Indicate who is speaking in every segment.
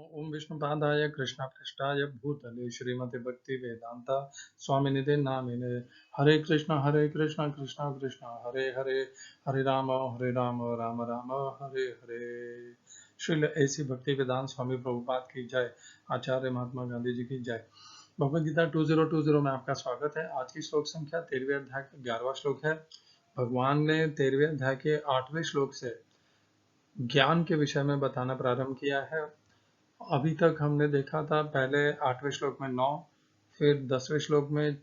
Speaker 1: ओम विष्णुपादाय कृष्णपृष्ठाय भूतले श्रीमते भक्ति वेदांता स्वामिनिधे नामिने हरे कृष्ण कृष्ण कृष्ण हरे हरे हरे राम राम राम हरे हरे। श्रील ऐसी भक्ति वेदांत स्वामी प्रभुपाद की जय। आचार्य महात्मा गांधी जी की जय। भगवद गीता 2020 में आपका स्वागत है। आज की श्लोक संख्या 13वें अध्याय का 11वां श्लोक है। भगवान ने 13वें अध्याय के 8वें श्लोक से ज्ञान के विषय में बताना प्रारंभ किया है। अभी तक हमने देखा था पहले 8वें श्लोक में 9, फिर 10वें श्लोक में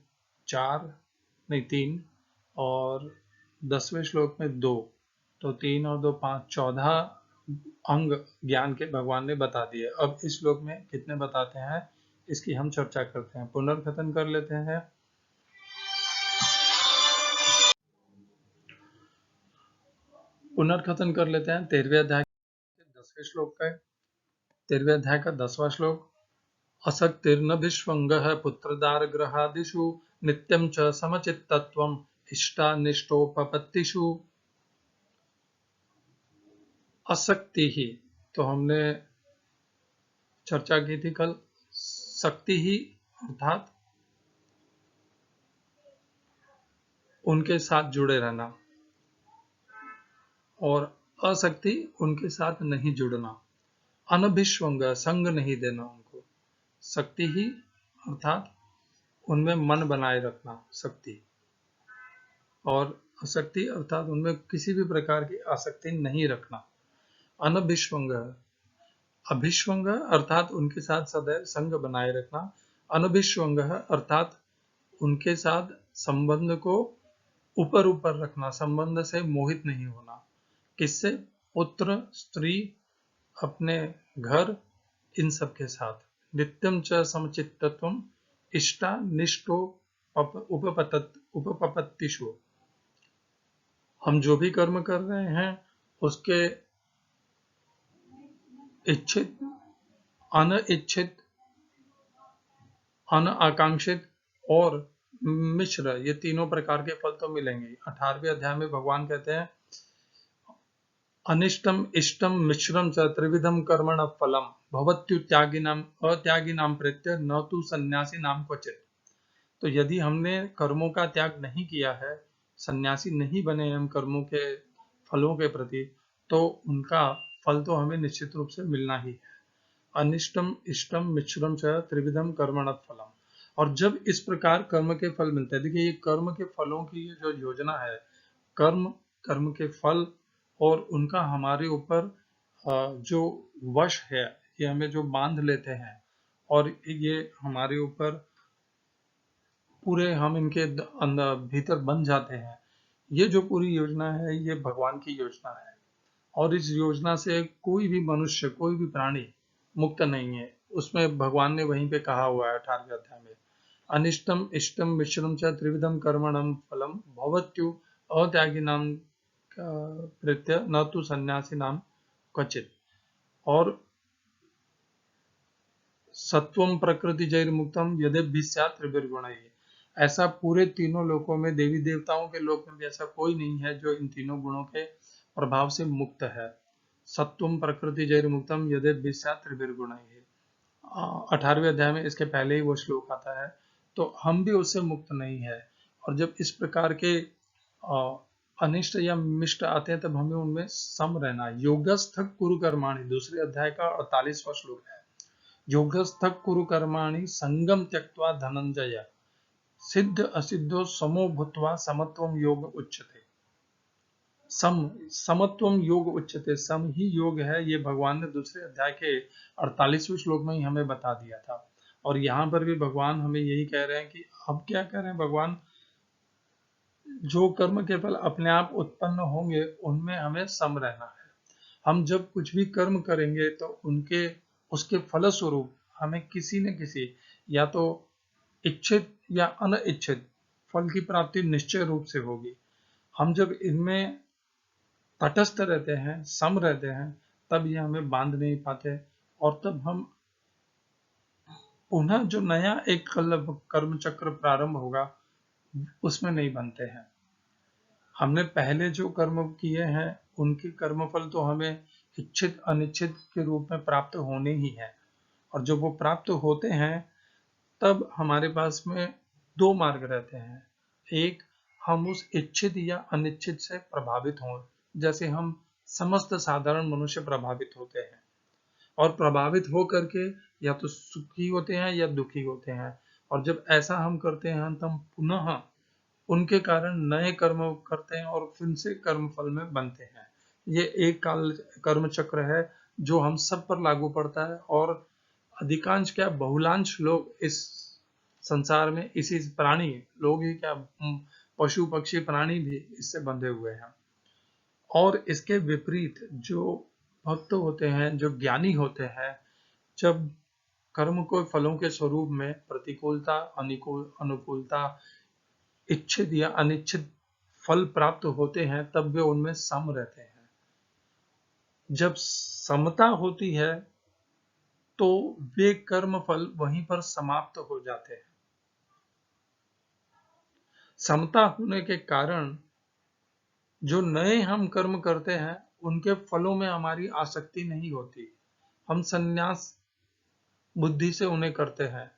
Speaker 1: 3 और 10वें श्लोक में 2, तो 3 और 2 5 14 अंग ज्ञान के भगवान ने बता दिए। अब इस श्लोक में कितने बताते हैं इसकी हम चर्चा करते हैं, पुनर्कथन कर लेते हैं। पुनर्कथन कर लेते हैं 13वें अध्याय के 10वें श्लोक का। 13वें अध्याय का 10वां श्लोक। असक्तिर्नभिष्वङ्गः पुत्रदारगृहादिषु नित्यं च समचित्तत्वम् इष्टानिष्टोपपत्तिषु। असक्ति ही तो हमने चर्चा की थी कल। शक्ति ही अर्थात उनके साथ जुड़े रहना और असक्ति उनके साथ नहीं जुड़ना। अनभिष्वंग संग नहीं देना उनको। शक्ति ही अर्थात उनमें मन बनाए रखना शक्ति, और आसक्ति अर्थात उनमें किसी भी प्रकार की आसक्ति नहीं रखना। अनभिष्वंग, अभिष्वंग अर्थात उनके साथ सदैव संग बनाए रखना। अनभिष्वंग अर्थात उनके साथ संबंध को ऊपर ऊपर रखना, संबंध से मोहित नहीं होना। किससे? पुत्र, स्त्री, अपने घर, इन सब के साथ। नित्यम च समचित्तत्वम इष्टा निष्ठो उपपत्तिषु। हम जो भी कर्म कर रहे हैं उसके इच्छित, अनिच्छित, अनाकांक्षित और मिश्र, ये तीनों प्रकार के फल तो मिलेंगे। 18वें अध्याय में भगवान कहते हैं अनिष्टम इष्टम मिश्रम च त्रिविधम कर्मण फलम भवत्युत्यागिनाम अत्यागिनाम प्रत्यय न तु सन्यासी नाम क्वचित। तो यदि हमने कर्मों का त्याग नहीं किया है, सन्यासी नहीं बने हम कर्मों के फलों के प्रति, तो उनका फल तो हमें निश्चित रूप से मिलना ही है। अनिष्टम इष्टम मिश्रम च त्रिविधम कर्मण फलम। और जब इस प्रकार कर्म के फल मिलते हैं, देखिए ये कर्म के फलों की जो योजना है, कर्म के फल और उनका हमारे ऊपर जो वश है, ये हमें जो बांध लेते हैं और ये हमारे ऊपर पूरे हम इनके अंदर भीतर बन जाते हैं। ये जो पूरी योजना है ये भगवान की योजना है, और इस योजना से कोई भी मनुष्य, कोई भी प्राणी मुक्त नहीं है। उसमें भगवान ने वहीं पे कहा हुआ है 18वें अध्याय में, अनिष्टम इष्टम मिश्रम च त्रिविधम कर्मणम फलम भवत्यु अत्यागी नाम प्रत्यय न तो सन्यासी नाम क्वचित। और सत्वम प्रकृति जैर मुक्तम यदि स्यात् त्रिभिर्गुणैः। ऐसा पूरे तीनों लोकों में, देवी देवताओं के लोक में भी ऐसा कोई नहीं है जो इन तीनों गुणों के प्रभाव से मुक्त है। सत्वम प्रकृति जैर मुक्तम यदि स्यात् त्रिभिर्गुणैः। 18वें अध्याय में इसके पहले ही वो श्लोक आता है। तो हम भी उससे मुक्त नहीं है, और जब इस प्रकार के अनिष्ट या मिष्ट आते हैं तब हमें उनमें सम रहना। योगस्थ कुरु कर्माणि, दूसरे अध्याय का 48वां श्लोक है। योगस्थ कुरु कर्माणि संगम त्यक्त्वा धनंजय सिद्ध असिद्धो समो भूत्वा समत्वम योग उच्यते। समत्वम योग उच्यते, सम ही योग है, ये भगवान ने दूसरे अध्याय के 48वें श्लोक में ही हमें बता दिया था। और यहाँ पर भी भगवान हमें यही कह रहे हैं कि अब क्या कह रहे हैं भगवान, जो कर्म के फल अपने आप उत्पन्न होंगे उनमें हमें सम रहना है। हम जब कुछ भी कर्म करेंगे तो उसके फलस्वरूप हमें किसी न किसी, या तो इच्छित या अनिच्छित फल की प्राप्ति निश्चय रूप से होगी। हम जब इनमें तटस्थ रहते हैं, सम रहते हैं, तब ये हमें बांध नहीं पाते, और तब हम पुनः जो नया एक कर्म चक्र प्रारंभ होगा उसमें नहीं बनते हैं। हमने पहले जो कर्म किए हैं उनके कर्मफल तो हमें इच्छित अनिच्छित के रूप में प्राप्त होने ही है। और जब वो प्राप्त होते हैं तब हमारे पास में दो मार्ग रहते हैं। एक, हम उस इच्छित या अनिच्छित से प्रभावित हों, जैसे हम समस्त साधारण मनुष्य प्रभावित होते हैं और प्रभावित हो करके या तो सुखी होते हैं या दुखी होते हैं, और जब ऐसा हम करते हैं तो हम पुनः उनके कारण नए कर्म करते हैं और फिर से कर्म फल में बनते हैं। ये एक काल कर्म चक्र है जो हम सब पर लागू पड़ता है, और अधिकांश क्या बहुलांश लोग इस संसार में इसी प्राणी लोग ही क्या पशु पक्षी प्राणी भी इससे बंधे हुए हैं। और इसके विपरीत जो भक्त होते हैं, जो ज्ञानी होते हैं, जब कर्म को फलों के स्वरूप में प्रतिकूलता अनुकूलता इच्छित या अनिच्छित फल प्राप्त होते हैं तब वे उनमें सम रहते हैं। जब समता होती है तो वे कर्म फल वहीं पर समाप्त हो जाते हैं। समता होने के कारण जो नए हम कर्म करते हैं उनके फलों में हमारी आसक्ति नहीं होती, हम संन्यास बुद्धि से उन्हें करते हैं।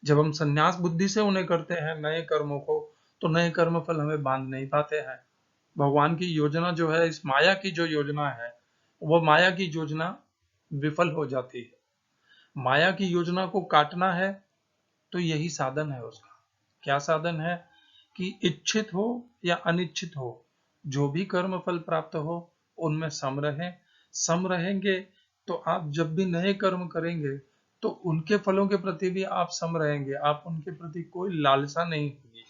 Speaker 1: जब हम संन्यास बुद्धि से उन्हें करते हैं नए कर्मों को, तो नए कर्म फल हमें बांध नहीं पाते हैं। भगवान की योजना जो है, इस माया की जो योजना है, वो माया की योजना विफल हो जाती है। माया की योजना को काटना है तो यही साधन है उसका। क्या साधन है? कि इच्छित हो या अनिच्छित हो, जो भी कर्म फल प्राप्त हो उनमें सम रहें। सम रहेंगे तो आप जब भी नए कर्म करेंगे तो उनके फलों के प्रति भी आप सम रहेंगे, आप उनके प्रति कोई लालसा नहीं होगी,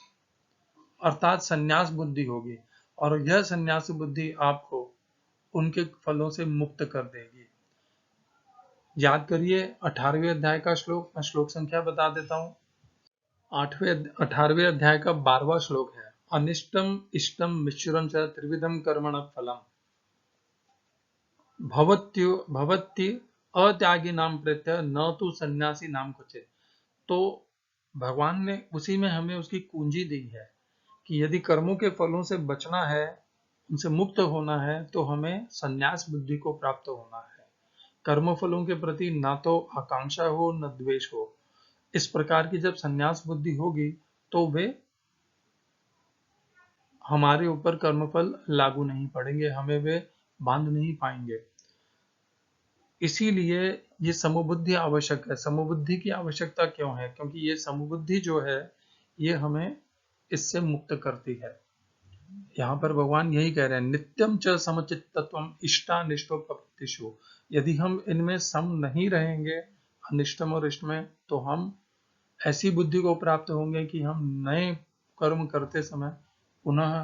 Speaker 1: अर्थात संन्यास बुद्धि होगी, और यह संन्यास बुद्धि आपको उनके फलों से मुक्त कर देगी। याद करिए 18वें अध्याय का श्लोक, मैं श्लोक संख्या बता देता हूं। 18वें अध्याय का 12वां श्लोक है, अनिष्टम इष्टम मिश्रम च त्रिविधम कर्मण फलम भवत्य अत्यागी नाम प्रत्यय न तो सन्यासी नाम क्वचित। तो भगवान ने उसी में हमें उसकी कुंजी दी है कि यदि कर्मों के फलों से बचना है, उनसे मुक्त होना है, तो हमें संन्यास बुद्धि को प्राप्त होना है। कर्म फलों के प्रति ना तो आकांक्षा हो न द्वेष हो। इस प्रकार की जब संन्यास बुद्धि होगी तो वे हमारे ऊपर कर्मफल लागू नहीं पड़ेंगे, हमें वे बांध नहीं पाएंगे। इसीलिए ये समबुद्धि आवश्यक है। समबुद्धि की आवश्यकता क्यों है? क्योंकि ये समबुद्धि जो है ये हमें इससे मुक्त करती है। यहाँ पर भगवान यही कह रहे हैं, नित्यम च समचित्तत्वम इष्टानिष्टो प्रवृत्तिषु। यदि हम इनमें सम नहीं रहेंगे, अनिष्टम और इष्ट में, तो हम ऐसी बुद्धि को प्राप्त होंगे कि हम नए कर्म करते समय पुनः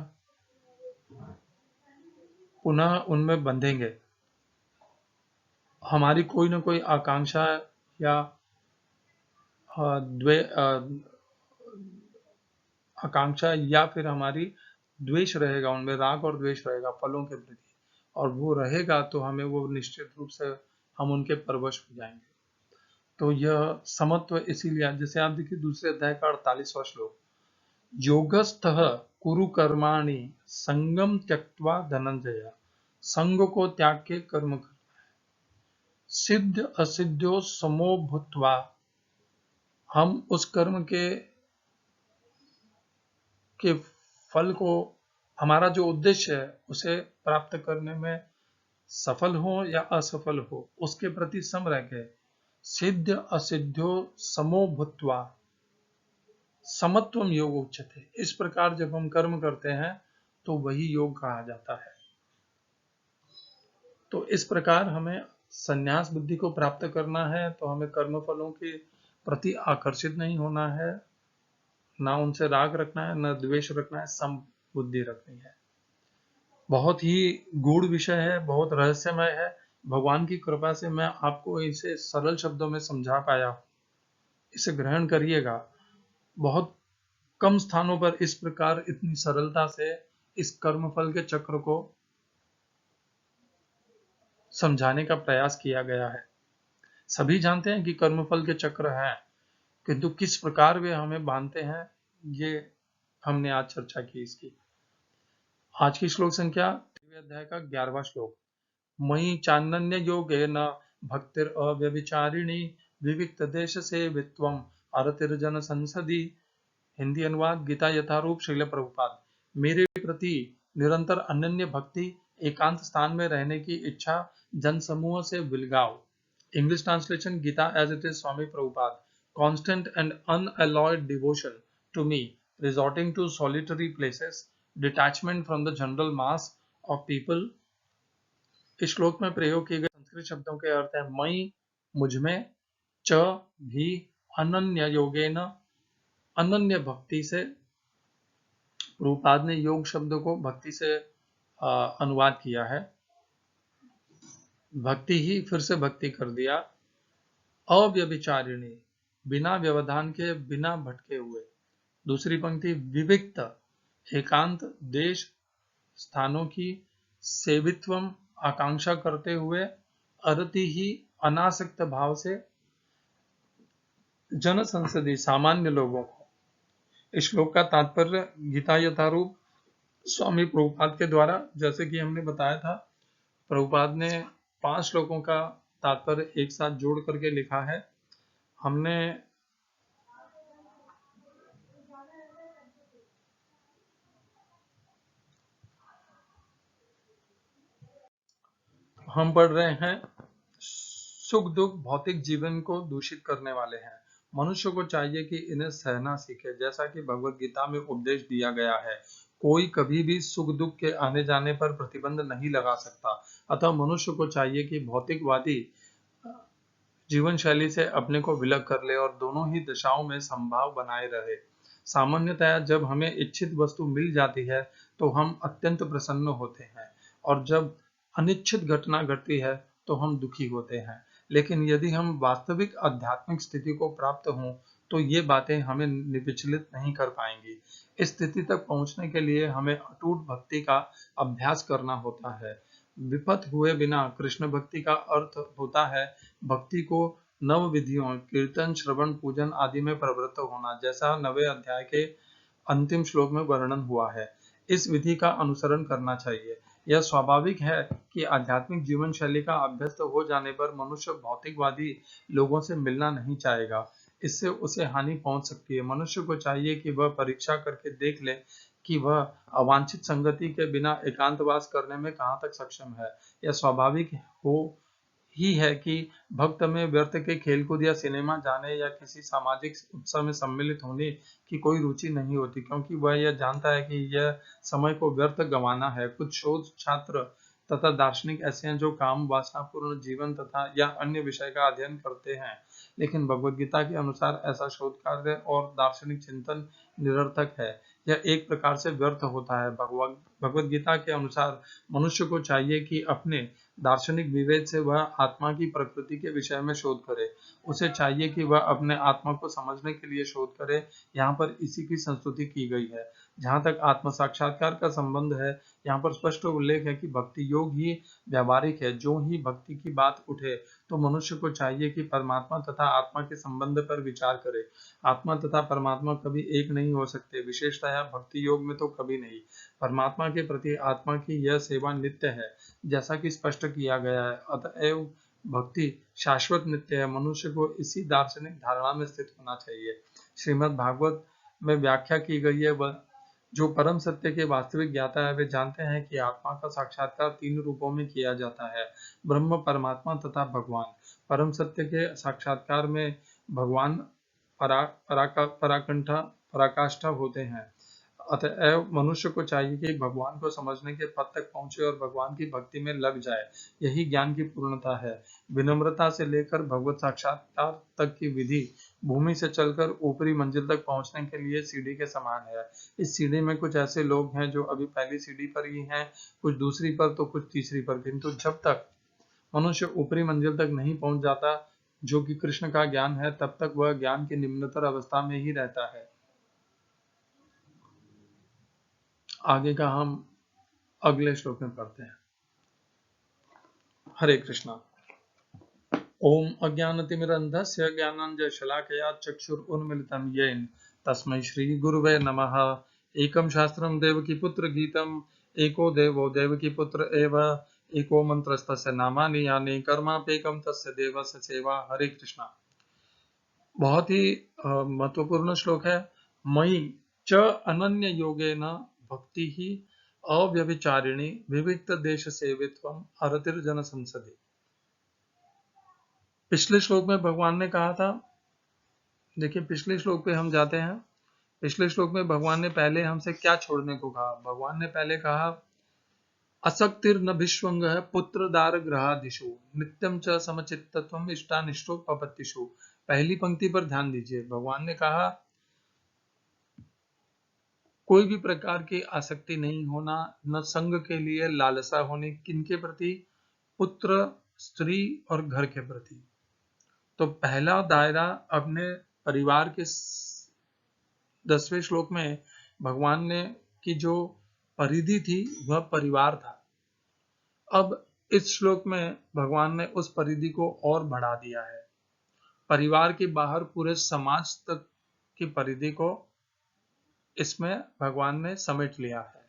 Speaker 1: पुनः उनमें बंधेंगे। हमारी कोई ना कोई आकांक्षा या आकांक्षा या फिर हमारी द्वेष रहेगा, उनमें राग और द्वेष रहेगा फलों के प्रति, और वो रहेगा तो हमें वो निश्चित रूप से हम उनके परवश हो जाएंगे। तो यह समत्व इसीलिए, जैसे आप देखिए दूसरे अध्याय का 48वां श्लोक, योगस्थः कुरु कर्माणि संगम त्यक्त्वा धनंजय। संग को त्याग के कर्म कर, सिद्ध असिद्ध्यो समो भूत्वा। हम उस कर्म के फल को, हमारा जो उद्देश्य है उसे प्राप्त करने में सफल हो या असफल हो, उसके प्रति सम रह गए। सिद्ध असिद्ध्यो समो भूत्वा समत्वम योग उच्यते। इस प्रकार जब हम कर्म करते हैं तो वही योग कहा जाता है। तो इस प्रकार हमें संन्यास बुद्धि को प्राप्त करना है तो हमें कर्म फलों के प्रति आकर्षित नहीं होना है, ना उनसे राग रखना है, ना द्वेष रखना है, सम बुद्धि रखनी है। बहुत ही गूढ़ विषय है, बहुत रहस्यमय है। भगवान की कृपा से मैं आपको इसे सरल शब्दों में समझा पाया, इसे ग्रहण करिएगा। बहुत कम स्थानों पर इस प्रकार इतनी सरलता से इस कर्मफल के चक्र को समझाने का प्रयास किया गया है। सभी जानते हैं कि कर्मफल के चक्र हैं, किंतु किस प्रकार वे हमें बांधते हैं, ये हमने आज चर्चा की इसकी। आज की श्लोक संख्या 3वें अध्याय का 11वां श्लोक, मयि चानन्य योगेन भक्तिर अव्यभिचारिणी विविक्त देश सेवित्वम अरतिर्जन संसदी। हिंदी अनुवाद गीता यथारूप श्रील प्रभुपाद। मेरे प्रति निरंतर अनन्य भक्ति, एकांत स्थान में रहने की इच्छा, जन समूह से विलगाव। English translation Gita as it is Swami Prabhupada. Constant and unalloyed devotion to me, resorting to solitary places, detachment from the general mass of people। इस श्लोक में प्रयोग किए गए संस्कृत शब्दों के अर्थ है मई मुझमें, च भी, अनन्य योगेन अनन्य भक्ति से। प्रभुपाद ने योग शब्द को भक्ति से अनुवाद किया है, भक्ति ही फिर से भक्ति कर दिया। अव्यभिचारिणी बिना व्यवधान के, बिना भटके हुए। दूसरी पंक्ति विविक्त एकांत देश स्थानों की, सेवित्वम आकांक्षा करते हुए, अरति ही अनासक्त भाव से, जन संसदी सामान्य लोगों को। इस श्लोक का तात्पर्य गीता यथारूप स्वामी प्रभुपाद के द्वारा, जैसे कि हमने बताया था, प्रभुपाद ने 5 श्लोकों का तात्पर्य एक साथ जोड़ करके लिखा है। हम पढ़ रहे हैं, सुख दुख भौतिक जीवन को दूषित करने वाले हैं। मनुष्य को चाहिए कि इन्हें सहना सीखे, जैसा कि भगवत गीता में उपदेश दिया गया है। कोई कभी भी सुख दुख के आने जाने पर प्रतिबंध नहीं लगा सकता, अतः मनुष्य को चाहिए कि भौतिकवादी जीवन शैली से अपने को विलग कर ले और दोनों ही दशाओं में समभाव बनाए रहे। सामान्यतया जब हमें इच्छित वस्तु मिल जाती है तो हम अत्यंत प्रसन्न होते हैं, और जब अनिच्छित घटना घटती है तो हम दुखी होते हैं। लेकिन यदि हम वास्तविक आध्यात्मिक स्थिति को प्राप्त हों तो ये बातें हमें विचलित नहीं कर पाएंगी। इस स्थिति तक पहुंचने के लिए हमें अटूट भक्ति का अभ्यास करना होता है। विपथ हुए बिना कृष्ण भक्ति का अर्थ होता है भक्ति को नव विधियों, कीर्तन, श्रवण, पूजन आदि में प्रवृत्त होना, जैसा 9वें अध्याय के अंतिम श्लोक में वर्णन हुआ है। इस विधि का अनुसरण करना चाहिए। यह स्वाभाविक है कि आध्यात्मिक जीवन शैली का अभ्यस्त हो जाने पर मनुष्य भौतिकवादी लोगों से मिलना नहीं चाहेगा, इससे उसे हानि पहुंच सकती है। मनुष्य को चाहिए कि वह परीक्षा करके देख ले कि वह अवांछित संगति के बिना एकांतवास करने में कहाँ तक सक्षम है। यह स्वाभाविक ही है कि भक्त में व्यर्थ के खेलकूद या सिनेमा जाने या किसी सामाजिक उत्सव में सम्मिलित होने की कोई रुचि नहीं होती, क्योंकि वह यह जानता है कि यह समय को व्यर्थ गंवाना है। कुछ शोध छात्र तथा दार्शनिक ऐसे हैं जो काम वासनापूर्ण जीवन तथा या अन्य विषय का अध्ययन करते हैं, लेकिन भगवद गीता के अनुसार ऐसा शोध कार्य और दार्शनिक चिंतन निरर्थक है। यह एक प्रकार से व्यर्थ होता है। भगवद गीता के अनुसार मनुष्य को चाहिए कि अपने दार्शनिक विवेक से वह आत्मा की प्रकृति के विषय में शोध करे। उसे चाहिए कि वह अपने आत्मा को समझने के लिए शोध करे। यहाँ पर इसी की संस्तुति की गई है। जहाँ तक आत्म साक्षात्कार का संबंध है, यहाँ पर स्पष्ट उल्लेख है कि भक्ति योग ही व्यावहारिक है। जो ही भक्ति की बात उठे तो मनुष्य को चाहिए कि परमात्मा तथा आत्मा के संबंध पर विचार करे। आत्मा तथा परमात्मा कभी एक नहीं हो सकते, विशेषतः भक्ति योग में तो कभी नहीं। परमात्मा के प्रति आत्मा की यह सेवा नित्य है, जैसा कि स्पष्ट किया गया है। अतएव भक्ति शाश्वत नित्य है। मनुष्य को इसी दार्शनिक धारणा में स्थित होना चाहिए। श्रीमद् भागवत में व्याख्या की गई है, वह जो परम सत्य के वास्तविक ज्ञाता है वे जानते हैं कि आत्मा का साक्षात्कार 3 रूपों में किया जाता है, ब्रह्म, परमात्मा तथा भगवान। परम सत्य के साक्षात्कार में भगवान पराकाष्ठा होते हैं। अतएव मनुष्य को चाहिए कि भगवान को समझने के पद तक पहुंचे और भगवान की भक्ति में लग जाए। यही ज्ञान की पूर्णता है। विनम्रता से लेकर भगवत साक्षात्कार तक की विधि भूमि से चलकर ऊपरी मंजिल तक पहुंचने के लिए सीढ़ी के समान है। इस सीढ़ी में कुछ ऐसे लोग हैं जो अभी पहली सीढ़ी पर ही हैं, कुछ दूसरी पर तो कुछ तीसरी पर, किंतु जब तक मनुष्य ऊपरी मंजिल तक नहीं पहुंच जाता, जो कि कृष्ण का ज्ञान है, तब तक वह ज्ञान की निम्नतर अवस्था में ही रहता है। आगे का हम अगले श्लोक में पढ़ते हैं। हरे कृष्णा। ओम अज्ञानतिमिरन्धस्य ज्ञानाञ्जनशलाकया चक्षुरुन्मीलितं येन तस्मै श्रीगुरुवे नमः। एकं शास्त्रं देवकीपुत्र गीतम् एको देवो देवकीपुत्र एव एको मंत्रस्तस्य नामानि यानि कर्माप्येकं तस्य देवस्य सेवा। हरे कृष्णा। बहुत ही महत्वपूर्ण श्लोक है। मयि च अनन्य योगेन भक्ति ही अव्यभिचारिणी विविक्त देश सेवित्वम अरतिर्जन संसदि। पिछले श्लोक में भगवान ने कहा था, देखिए पिछले श्लोक पे हम जाते हैं। पिछले श्लोक में भगवान ने पहले हमसे क्या छोड़ने को कहा। भगवान ने पहले कहा असक्तिर न विश्वंग है पुत्र दार ग्रहादिशु नित्यम च समचित्तत्वम इष्टानिष्टो पपत्तिषु। पहली पंक्ति पर ध्यान दीजिए। भगवान ने कहा कोई भी प्रकार की आसक्ति नहीं होना, न संग के लिए लालसा होने। किनके प्रति? पुत्र, स्त्री और घर के प्रति। तो पहला दायरा अपने परिवार के 10वें श्लोक में भगवान ने की जो परिधि थी वह परिवार था। अब इस श्लोक में भगवान ने उस परिधि को और बढ़ा दिया है। परिवार के बाहर पूरे समाज तक की परिधि को इसमें भगवान ने समेट लिया है।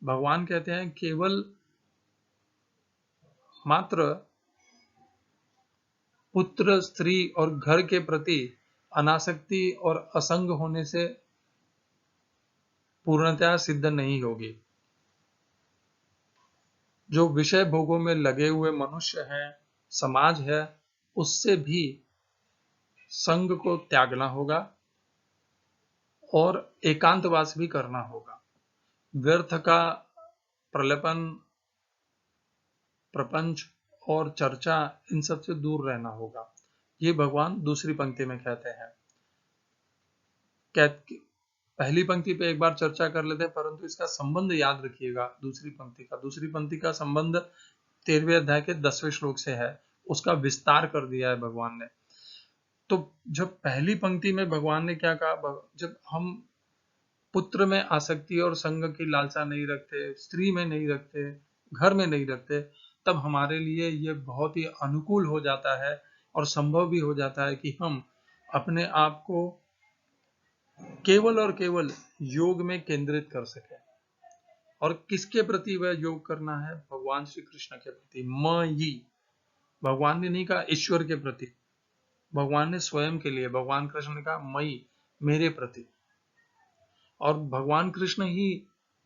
Speaker 1: भगवान कहते हैं केवल मात्र पुत्र, स्त्री और घर के प्रति अनासक्ति और असंग होने से पूर्णतया सिद्ध नहीं होगी। जो विषय भोगों में लगे हुए मनुष्य हैं, समाज है, उससे भी संग को त्यागना होगा और एकांतवास भी करना होगा। व्यर्थ का प्रलेपन, प्रपंच और चर्चा, इन सब से दूर रहना होगा। ये भगवान दूसरी पंक्ति में कहते हैं। पहली पंक्ति पे एक बार चर्चा कर लेते हैं, परंतु इसका संबंध याद रखिएगा दूसरी पंक्ति का। दूसरी पंक्ति का संबंध 13वें अध्याय के 10वें श्लोक से है। उसका विस्तार कर दिया है भगवान ने। तो जब पहली पंक्ति में भगवान ने क्या कहा, जब हम पुत्र में आसक्ति और संग की लालसा नहीं रखते, स्त्री में नहीं रखते, घर में नहीं रखते, तब हमारे लिए ये बहुत ही अनुकूल हो जाता है और संभव भी हो जाता है कि हम अपने आप को केवल और केवल योग में केंद्रित कर सके। और किसके प्रति वह योग करना है? भगवान श्री कृष्ण के प्रति। मयि, भगवान ने नहीं कहा ईश्वर के प्रति, भगवान ने स्वयं के लिए, भगवान कृष्ण ने कहा मयि, मेरे प्रति। और भगवान कृष्ण ही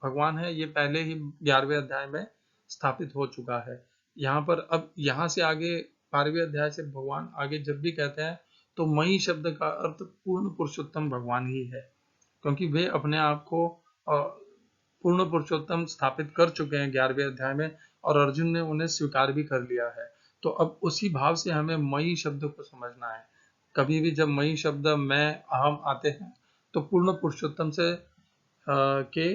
Speaker 1: भगवान है, ये पहले ही 11वें अध्याय में स्थापित हो चुका है। यहाँ पर अब यहाँ से आगे 12वें अध्याय से भगवान आगे जब भी कहते हैं तो मयि शब्द का अर्थ पूर्ण पुरुषोत्तम भगवान ही है, क्योंकि वे अपने आप को पूर्ण पुरुषोत्तम स्थापित कर चुके हैं 11वें अध्याय में, और अर्जुन ने उन्हें स्वीकार भी कर लिया है। तो अब उसी भाव से हमें मयि शब्द को समझना है। कभी भी जब मयि शब्द, मैं, अहम आते हैं तो पूर्ण पुरुषोत्तम से के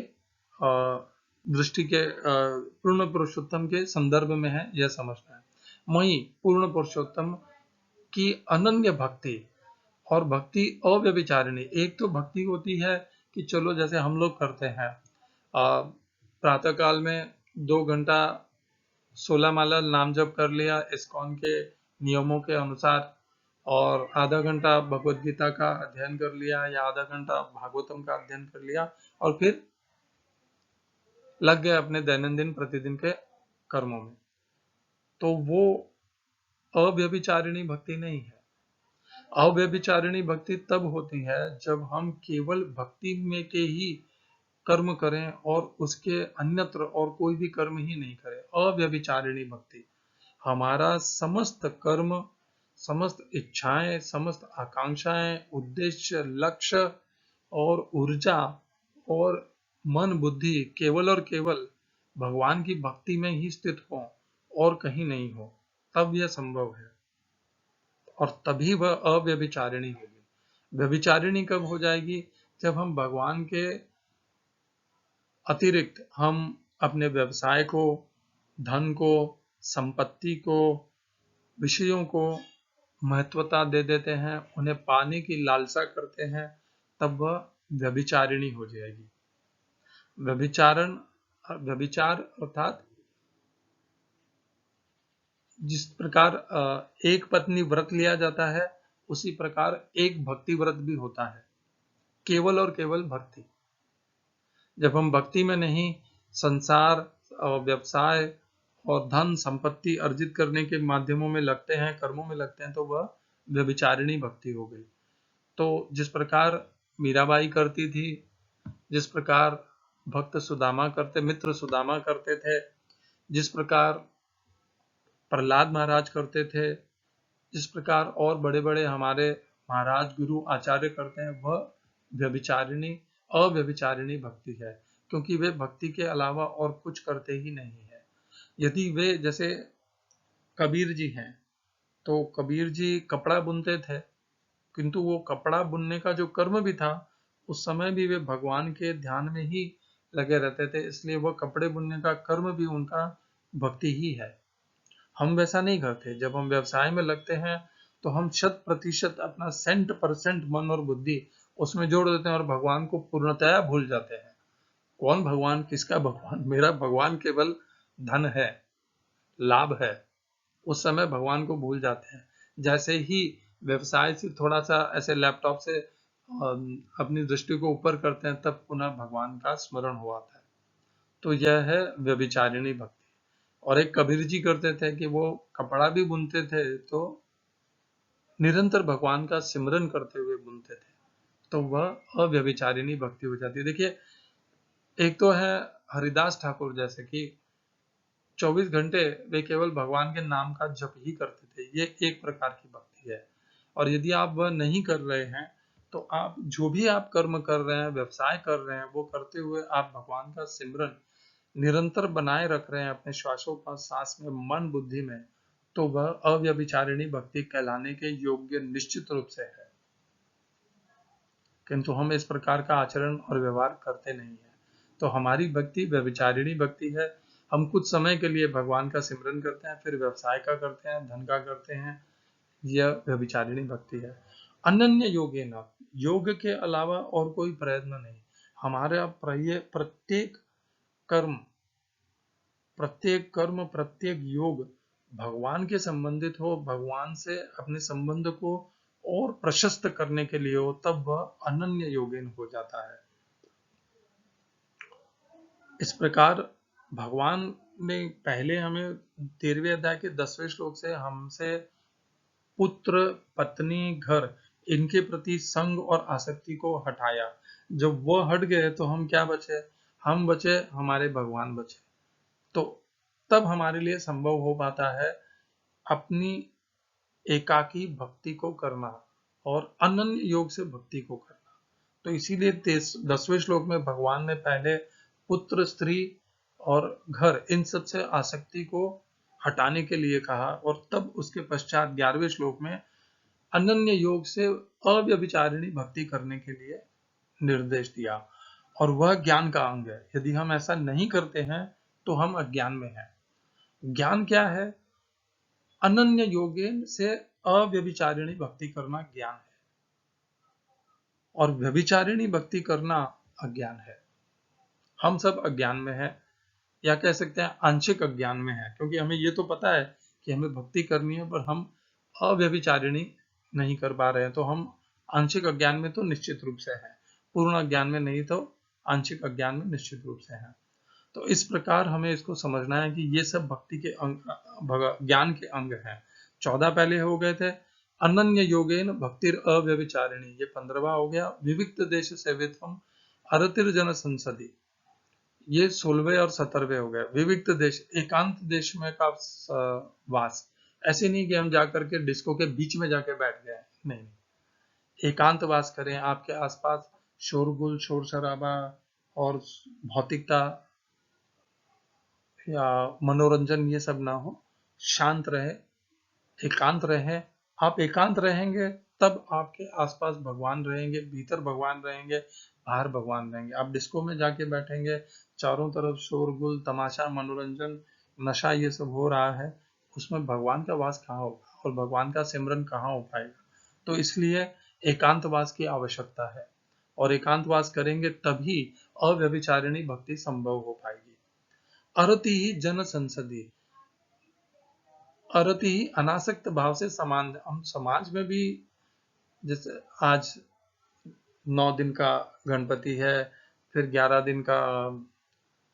Speaker 1: दृष्टि के पूर्ण पुरुषोत्तम के संदर्भ में है, यह समझना है। मयि पूर्ण पुरुषोत्तम की अनन्य भक्ति, और भक्ति अव्यभिचारिणी। एक तो भक्ति होती है कि चलो जैसे हम लोग करते हैं, प्रातः काल में 2 घंटा 16 माला नाम जप कर लिया इस्कॉन के नियमों के अनुसार, और आधा घंटा भगवत गीता का अध्ययन कर लिया या आधा घंटा भागवतम का अध्ययन कर लिया, और फिर लग गए अपने दैनंदिन प्रतिदिन के कर्मों में। तो वो अव्यभिचारिणी भक्ति नहीं है। अव्यभिचारिणी भक्ति तब होती है जब हम केवल भक्ति में के ही कर्म करें और उसके अन्यत्र और कोई भी कर्म ही नहीं करें। अव्यभिचारिणी भक्ति हमारा समस्त कर्म, समस्त इच्छाएं, समस्त आकांक्षाएं, उद्देश्य, लक्ष्य और ऊर्जा और मन बुद्धि केवल और केवल भगवान की भक्ति में ही स्थित हो और कहीं नहीं हो, तब यह संभव है, और तभी वह अव्यभिचारिणी होगी। व्यभिचारिणी कब हो जाएगी? जब हम भगवान के अतिरिक्त हम अपने व्यवसाय को, धन को, संपत्ति को, विषयों को महत्वता दे देते हैं, उन्हें पाने की लालसा करते हैं, तब वह व्यभिचारिणी हो जाएगी। व्यभिचार अर्थात जिस प्रकार एक पत्नी व्रत लिया जाता है, उसी प्रकार एक भक्ति व्रत भी होता है, केवल और केवल भक्ति। जब हम भक्ति में नहीं, संसार, व्यवसाय और धन संपत्ति अर्जित करने के माध्यमों में लगते हैं, कर्मों में लगते हैं, तो वह व्यभिचारिणी भक्ति हो गई। तो जिस प्रकार मीराबाई करती थी, जिस प्रकार भक्त सुदामा करते, मित्र सुदामा करते थे, जिस प्रकार प्रहलाद महाराज करते थे, जिस प्रकार और बड़े बड़े हमारे महाराज गुरु आचार्य करते हैं, वह व्यभिचारिणी अव्यभिचारिणी भक्ति है, क्योंकि वे भक्ति के अलावा और कुछ करते ही नहीं है। यदि वे, जैसे कबीर जी हैं, तो कबीर जी कपड़ा बुनते थे, किंतु वो कपड़ा बुनने का जो कर्म भी था, उस समय भी वे भगवान के ध्यान में ही लगे रहते थे, इसलिए वह कपड़े बुनने का कर्म भी उनका भक्ति ही है। हम वैसा नहीं करते। जब हम व्यवसाय में लगते हैं तो हम 100% अपना 100% मन और बुद्धि उसमें जोड़ देते हैं और भगवान को पूर्णतया भूल जाते हैं। कौन भगवान, किसका भगवान? मेरा भगवान केवल धन है, लाभ है। उस समय भगवान को भूल जाते हैं। जैसे ही व्यवसाय से थोड़ा सा ऐसे लैपटॉप से अपनी दृष्टि को ऊपर करते हैं, तब पुनः भगवान का स्मरण हो आता है। तो यह है व्यभिचारिणी भक्ति। और एक कबीर जी करते थे कि वो कपड़ा भी बुनते थे तो निरंतर भगवान का सिमरन करते हुए बुनते थे, तो वह अव्यभिचारिणी भक्ति हो जाती है। देखिए, एक तो है हरिदास ठाकुर जैसे कि 24 घंटे वे केवल भगवान के नाम का जप ही करते थे, ये एक प्रकार की भक्ति है। और यदि आप वह नहीं कर रहे हैं, तो आप जो भी आप कर्म कर रहे हैं, व्यवसाय कर रहे हैं, वो करते हुए आप भगवान का सिमरन निरंतर बनाए रख रहे हैं अपने श्वासों पर, सांस में, मन बुद्धि में, तो वह अव्यभिचारिणी भक्ति कहलाने के योग्य निश्चित रूप से है। किंतु हम इस प्रकार का आचरण और व्यवहार करते नहीं है, तो हमारी भक्ति व्यभिचारिणी भक्ति है। हम कुछ समय के लिए भगवान का सिमरन करते हैं, फिर व्यवसाय का करते हैं, धन का करते हैं, यह व्यभिचारिणी भक्ति है। अनन्य योगेन, योग के अलावा और कोई प्रयत्न नहीं। हमारा प्रत्येक कर्म, प्रत्येक योग भगवान के संबंधित हो, भगवान से अपने संबंध को और प्रशस्त करने के लिए हो, तब वह अनन्य योगेन हो जाता है। इस प्रकार भगवान ने पहले हमें 13वें अध्याय के 10वें श्लोक से हमसे पुत्र, पत्नी, घर, इनके प्रति संग और आसक्ति को हटाया। जब वो हट गए तो हम क्या बचे? हम बचे, हमारे भगवान बचे। तो तब हमारे लिए संभव हो पाता है अपनी एकाकी भक्ति को करना और अनन्य योग से भक्ति को करना। तो इसीलिए 10वें श्लोक में भगवान ने पहले पुत्र, स्त्री और घर, इन सब से आसक्ति को हटाने के लिए कहा, और तब उसके पश्चात 11वें श्लोक में अनन्य योग से अव्यभिचारिणी भक्ति करने के लिए निर्देश दिया। और वह ज्ञान का अंग है। यदि हम ऐसा नहीं करते हैं तो हम अज्ञान में हैं। ज्ञान क्या है? अनन्य योगेन से अव्यभिचारिणी भक्ति करना ज्ञान है, और व्यभिचारिणी भक्ति करना अज्ञान है। हम सब अज्ञान में हैं, या कह सकते हैं आंशिक अज्ञान में है, क्योंकि हमें ये तो पता है कि हमें भक्ति करनी है, पर हम अव्यभिचारिणी नहीं कर पा रहे हैं। तो हम आंशिक अज्ञान में तो निश्चित रूप से हैं, पूर्ण अज्ञान में नहीं, तो आंशिक अज्ञान में निश्चित रूप से हैं। तो इस प्रकार हमें इसको समझना है कि ये सब भक्ति के अंग, ज्ञान के अंग हैं। 14 पहले हो गए थे। अनन्य योगेन भक्तिर अव्यभिचारिणी, ये 15वां हो गया। विविक्त देश सेवित्वम अरतिर्जन संसदि, ये 16वें और 17वें हो गए। विविक्त देश, एकांत देश में का वास। ऐसे नहीं कि हम जाकर के डिस्को के बीच में जाके बैठ गए, नहीं। एकांत वास करें, आपके आसपास शोरगुल, शोर शराबा और भौतिकता या मनोरंजन ये सब ना हो, शांत रहे, एकांत रहे। आप एकांत रहेंगे तब आपके आसपास भगवान रहेंगे, भीतर भगवान रहेंगे, बाहर भगवान रहेंगे। आप डिस्को में जाके बैठेंगे, चारों तरफ शोरगुल, तमाशा, मनोरंजन, नशा ये सब हो रहा है, उसमें भगवान का वास कहाँ होगा और भगवान का सिमरन कहाँ हो पाएगा? तो इसलिए एकांतवास की आवश्यकता है, और एकांतवास करेंगे तभी अव्यभिचारिणी भक्ति संभव हो पाएगी। अरति ही जन संसदि, अरति ही अनासक्त भाव से समान। हम समाज में भी, जैसे आज 9 दिन का गणपति है, फिर 11 दिन का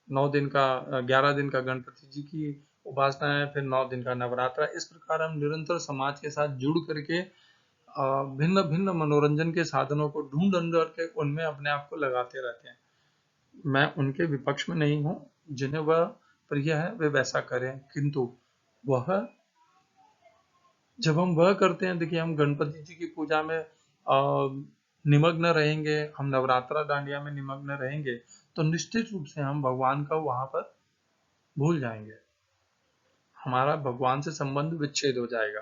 Speaker 1: 9 दिन का 11 दिन का गणपति जी की उपासना है, फिर 9 दिन का नवरात्र। इस प्रकार हम निरंतर समाज के साथ जुड़ करके भिन्न भिन्न मनोरंजन के साधनों को ढूंढ ढूंढ करके उनमें अपने आप को लगाते रहते हैं। मैं उनके विपक्ष में नहीं हूँ, जिन्हें वह प्रिय है वे वैसा करें, किंतु वह जब हम वह करते हैं, देखिए हम गणपति जी की पूजा में निमग्न रहेंगे, हम नवरात्रा डांडिया में निमग्न रहेंगे, तो निश्चित रूप से हम भगवान का वहां पर भूल जाएंगे, हमारा भगवान से संबंध विच्छेद हो जाएगा।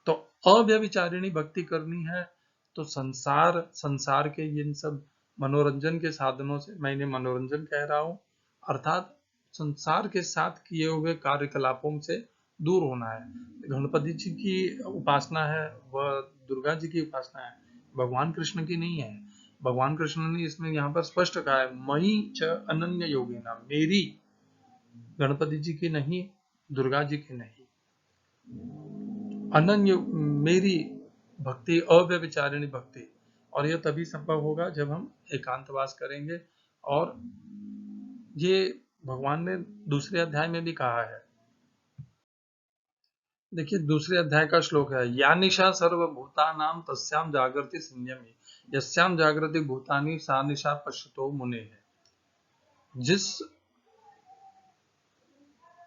Speaker 1: तो अव्यभिचारिणी भक्ति करनी है तो संसार के इन सब मनोरंजन के साधनों से, मैं इन्हें मनोरंजन कह रहा हूं, अर्थात संसार के साथ किए हुए कार्यकलापों से दूर होना है। गणपति जी की उपासना है वह दुर्गा जी की उपासना है, भगवान कृष्ण की नहीं है। भगवान कृष्ण ने इसमें यहाँ पर स्पष्ट कहा है, मई च अनन्य योगिना, मेरी, गणपति जी की नहीं, दुर्गा जी की नहीं, अनन्य मेरी भक्ति, अव्यभिचारिणी भक्ति। और यह तभी संभव होगा जब हम एकांतवास करेंगे। और ये भगवान ने दूसरे अध्याय में भी कहा है, देखिए दूसरे अध्याय का श्लोक है, या निशा सर्वभूतानां तस्याम जागृति संयमी, यस्याम जागृति भूतानि सा निशा पश्यतो मुने है। जिस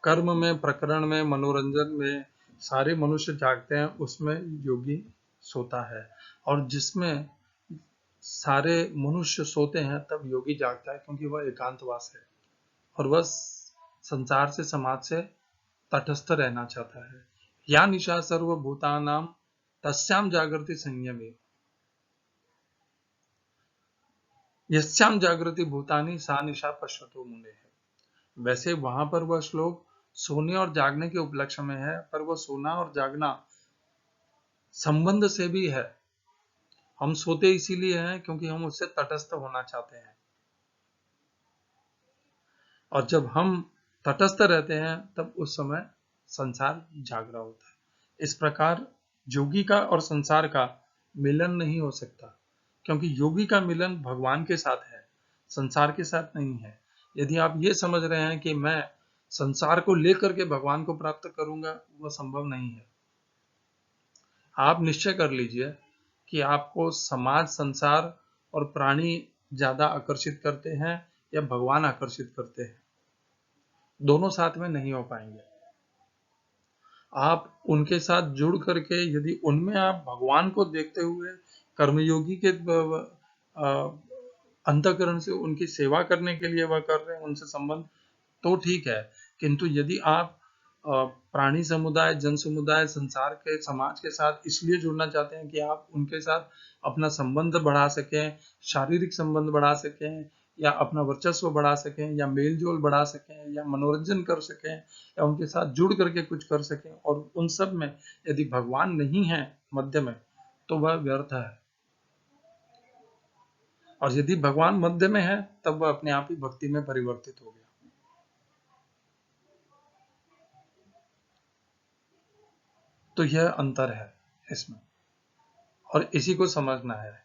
Speaker 1: कर्म में, प्रकरण में, मनोरंजन में सारे मनुष्य जागते हैं, उसमें योगी सोता है, और जिसमें सारे मनुष्य सोते हैं तब योगी जागता है, क्योंकि वह एकांतवास है और वह संसार से, समाज से तटस्थ रहना चाहता है। या निशा सर्वभूतानां तस्याम जागृति संयमी, यस्याम जागृति भूतानि सा निशा पश्यतो मुने है। वैसे वहां पर वह श्लोक सोने और जागने के उपलक्ष्य में है, पर वह सोना और जागना संबंध से भी है। हम सोते इसीलिए हैं क्योंकि हम उससे तटस्थ होना चाहते हैं, और जब हम तटस्थ रहते हैं तब उस समय संसार जाग रहा होता है। इस प्रकार योगी का और संसार का मिलन नहीं हो सकता, क्योंकि योगी का मिलन भगवान के साथ है, संसार के साथ नहीं है। यदि आप ये समझ रहे हैं कि मैं संसार को लेकर के भगवान को प्राप्त करूंगा, वह संभव नहीं है। आप निश्चय कर लीजिए कि आपको समाज, संसार और प्राणी ज्यादा आकर्षित करते हैं या भगवान आकर्षित करते हैं। दोनों साथ में नहीं हो पाएंगे। आप उनके साथ जुड़ करके यदि उनमें आप भगवान को देखते हुए कर्मयोगी के अंतःकरण से उनकी सेवा करने के लिए वह कर रहे हैं, उनसे संबंध, तो ठीक है। किंतु यदि आप प्राणी समुदाय, जन समुदाय, संसार के, समाज के साथ इसलिए जुड़ना चाहते हैं कि आप उनके साथ अपना संबंध बढ़ा सकें, शारीरिक संबंध बढ़ा सकें, या अपना वर्चस्व बढ़ा सकें, या मेल जोल बढ़ा सकें, या मनोरंजन कर सकें, या उनके साथ जुड़ करके कुछ कर सकें, और उन सब में यदि भगवान नहीं है मध्य में, तो वह व्यर्थ है। और यदि भगवान मध्य में है तब वह अपने आप ही भक्ति में परिवर्तित हो गया। तो यह अंतर है इसमें, और इसी को समझना है।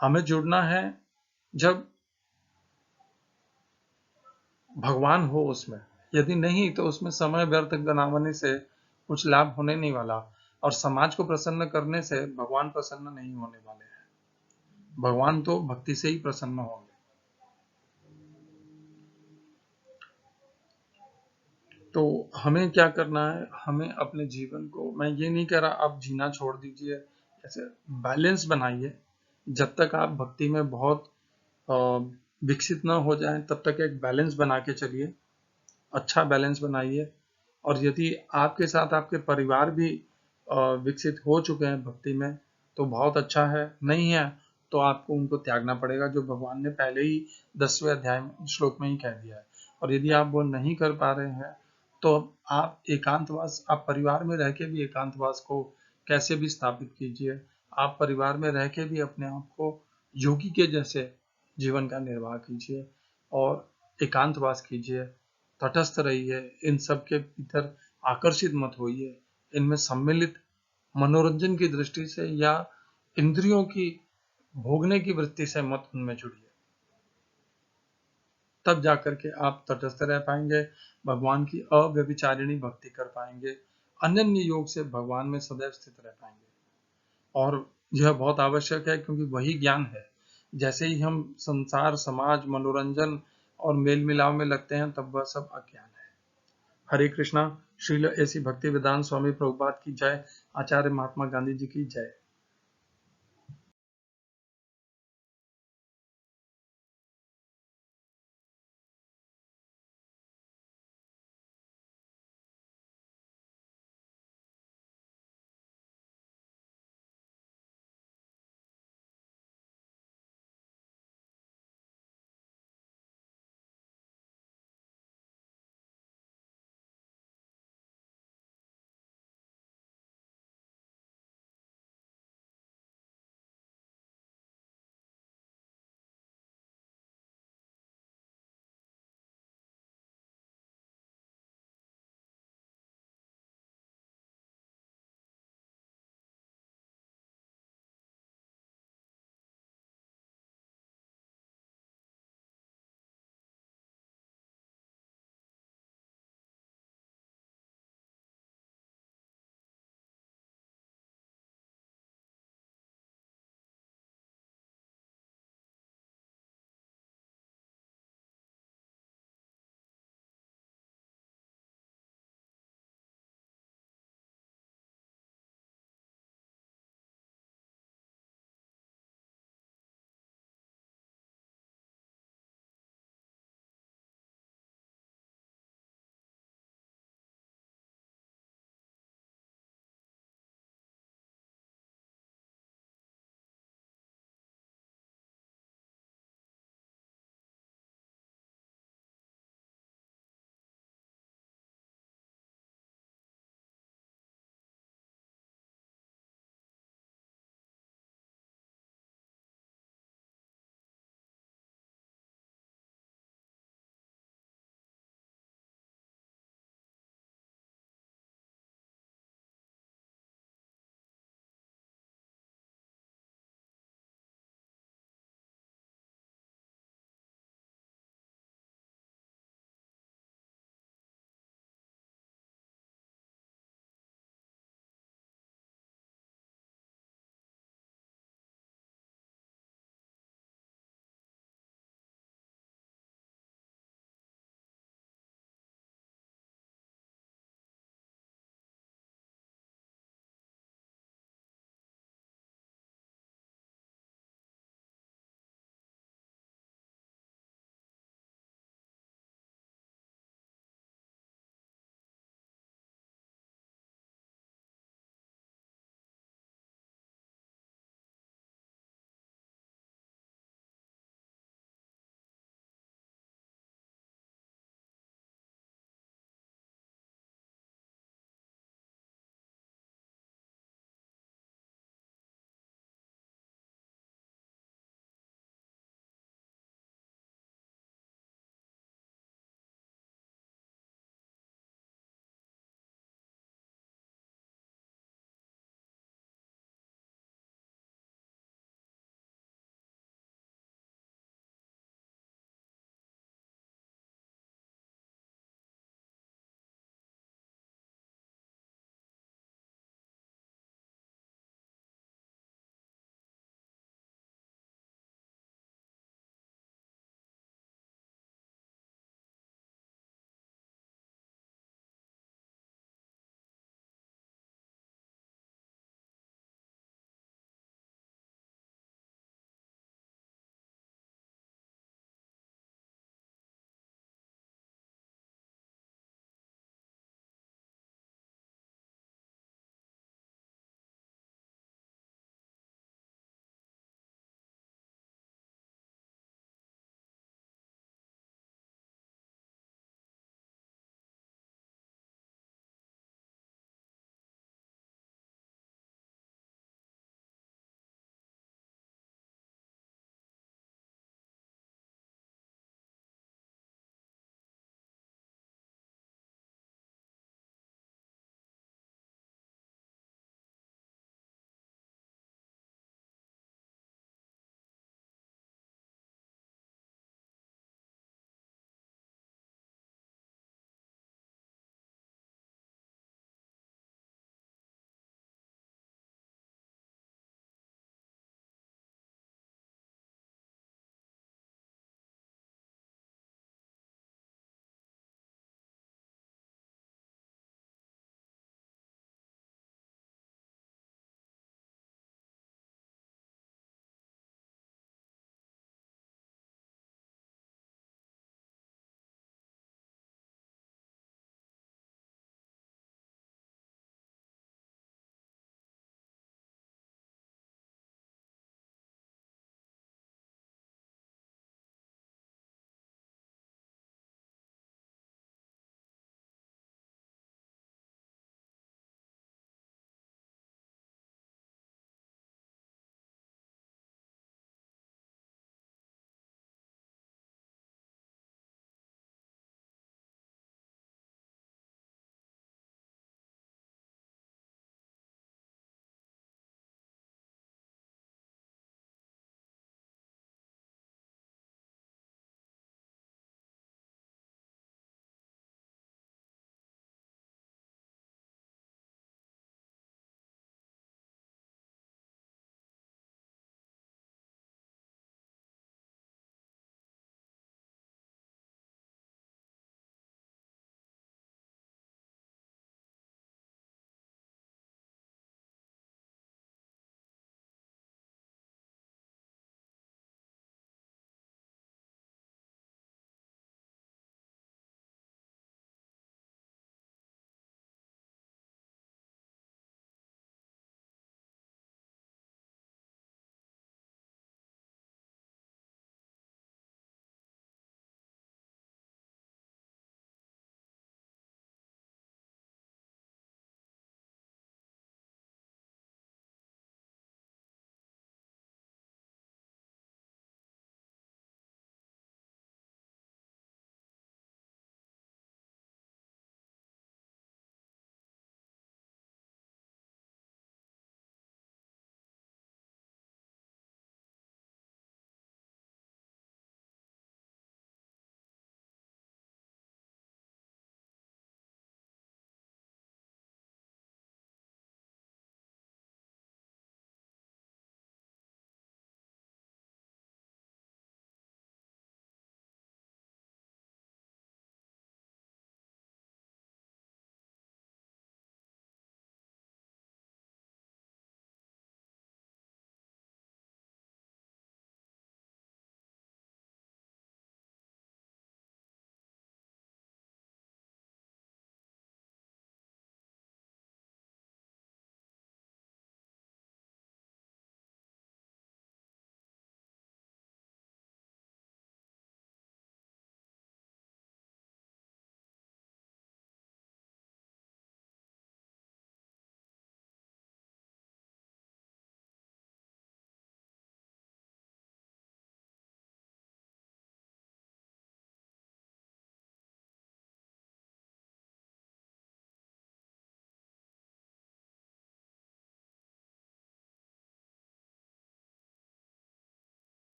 Speaker 1: हमें जुड़ना है जब भगवान हो उसमें, यदि नहीं तो उसमें समय व्यर्थ बनाने से कुछ लाभ होने नहीं वाला, और समाज को प्रसन्न करने से भगवान प्रसन्न नहीं होने वाले हैं। भगवान तो भक्ति से ही प्रसन्न होंगे। तो हमें क्या करना है, हमें अपने जीवन को, मैं ये नहीं कह रहा आप जीना छोड़ दीजिए, ऐसे बैलेंस बनाइए। जब तक आप भक्ति में बहुत विकसित ना हो जाए तब तक एक बैलेंस बना के चलिए, अच्छा बैलेंस बनाइए। और यदि आपके साथ आपके परिवार भी विकसित हो चुके हैं भक्ति में तो बहुत अच्छा है, नहीं है तो आपको उनको त्यागना पड़ेगा, जो भगवान ने पहले ही 10वें अध्याय में, श्लोक में ही कह दिया है। और यदि आप वो नहीं कर पा रहे हैं तो आप एकांतवास, आप परिवार में रह के भी एकांतवास को कैसे भी स्थापित कीजिए। आप परिवार में रह के भी अपने आप को योगी के जैसे जीवन का निर्वाह कीजिए और एकांतवास कीजिए, तटस्थ रहिए, इन सब के भीतर आकर्षित मत होइए, इनमें सम्मिलित मनोरंजन की दृष्टि से या इंद्रियों की भोगने की वृत्ति से मत उनमें जुड़िए। तब जाकर के आप तटस्थ रह पाएंगे भगवान की अव्यभिचारिणी भक्ति कर पाएंगे, अनन्य योग से भगवान में सदैव स्थित रह पाएंगे। और यह बहुत आवश्यक है क्योंकि वही ज्ञान है। जैसे ही हम संसार, समाज, मनोरंजन और मेल मिलाप में लगते हैं तब वह सब अज्ञान है। हरे कृष्णा। श्रील ऐसी भक्ति वेदांत स्वामी प्रभुपाद की जय। आचार्य महात्मा गांधी जी की जय।